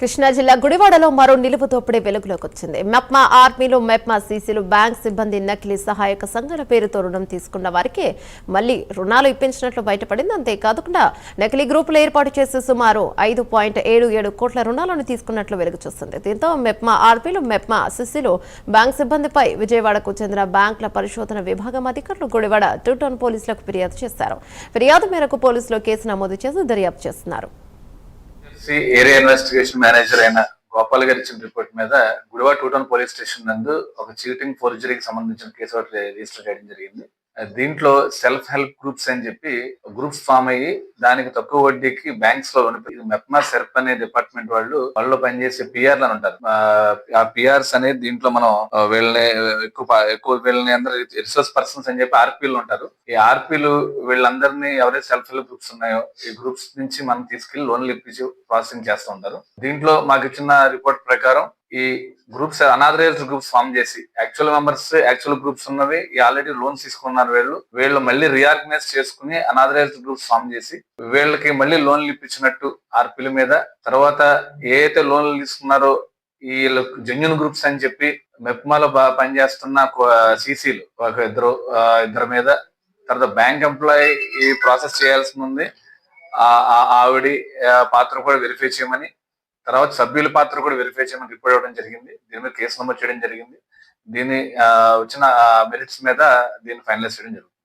కృష్ణా జిల్లా గుడివాడలో మరో నిలువు దోపిడీ వెలుగులోకి వచ్చింది. మెప్మా ఆర్మీలు, మెప్మా సీసీలు, బ్యాంక్ సిబ్బంది నకిలీ సహాయక సంఘాల పేరుతో రుణం తీసుకున్న వారికి మళ్లీ రుణాలు ఇప్పించినట్లు బయటపడింది. అంతేకాకుండా నకిలీ గ్రూపులు ఏర్పాటు చేసి సుమారు 5.77 కోట్ల రుణాలను తీసుకున్నట్లు వెలుగు చూస్తుంది. దీంతో మెప్మా ఆర్మీలు, మెప్మా సీసీలు, బ్యాంక్ సిబ్బందిపై విజయవాడకు చెందిన బ్యాంకుల పరిశోధన విభాగం అధికారులు గుడివాడ 2 టౌన్ పోలీసులకు ఫిర్యాదు చేశారు. ఫిర్యాదు మేరకు పోలీసులు కేసు నమోదు చేసి దర్యాప్తు చేస్తున్నారు. ఏరియా ఇన్వెస్టిగేషన్ మేనేజర్ అయిన గోపాల్ గారి ఇచ్చిన రిపోర్ట్ మీద గుడివాడ 2 టౌన్ పోలీస్ స్టేషన్ నందు ఒక చీటింగ్ ఫోర్జరీకి సంబంధించిన కేసు ఒకటి రిజిస్టర్ చేయడం జరిగింది. దీంట్లో సెల్ఫ్ హెల్ప్ గ్రూప్స్ అని చెప్పి గ్రూప్స్ ఫామ్ అయ్యి దానికి తక్కువ వడ్డీకి బ్యాంక్స్ లో మెప్మా సెర్ప్ అనే డిపార్ట్మెంట్ వాళ్ళు పనిచేసే పిఆర్లు అని ఉంటారు. ఆ పిఆర్స్ అనేది దీంట్లో మనం వీళ్ళని ఎక్కువ వీళ్ళని అందరూ రిసోర్స్ పర్సన్స్ అని చెప్పి ఆర్పీలు ఉంటారు. ఈ ఆర్పీలు వీళ్ళందరినీ ఎవరైతే సెల్ఫ్ హెల్ప్ గ్రూప్స్ ఉన్నాయో ఈ గ్రూప్స్ నుంచి మనం తీసుకెళ్లి లోన్లు ఇప్పించి ప్రాసెసింగ్ చేస్తూ ఉంటారు. దీంట్లో మాకు ఇచ్చిన రిపోర్ట్ ప్రకారం ఈ గ్రూప్స్ అనాథరైజ్డ్ గ్రూప్స్ ఫామ్ చేసి యాక్చువల్ మెంబర్స్ యాక్చువల్ గ్రూప్స్ ఉన్నవి ఆల్రెడీ లోన్స్ తీసుకున్నారు. వీళ్ళు మళ్ళీ రీఆర్గనైజ్ చేసుకుని అనాథరైజ్డ్ గ్రూప్స్ ఫామ్ చేసి వీళ్ళకి మళ్ళీ లోన్లు ఇప్పించినట్టు ఆర్పీల మీద, తర్వాత ఏ అయితే లోన్లు తీసుకున్నారో ఈ జెన్యూన్ గ్రూప్స్ అని చెప్పి మెప్మాలో పనిచేస్తున్న సీసీలు ఒక ఇద్దరు మీద, తర్వాత బ్యాంక్ ఎంప్లాయీ ఈ ప్రాసెస్ చేయాల్సి ఉంది ఆవిడ పాత్ర కూడా వెరిఫై చేయమని, తర్వాత సభ్యుల పాత్ర కూడా వెరిఫై చేయమని రిపోర్ట్ ఇవ్వడం జరిగింది. దీని మీద కేసు నమోదు చేయడం జరిగింది. దీన్ని వచ్చిన మెరిట్స్ మీద దీన్ని ఫైనలైజ్ చేయడం జరుగుతుంది.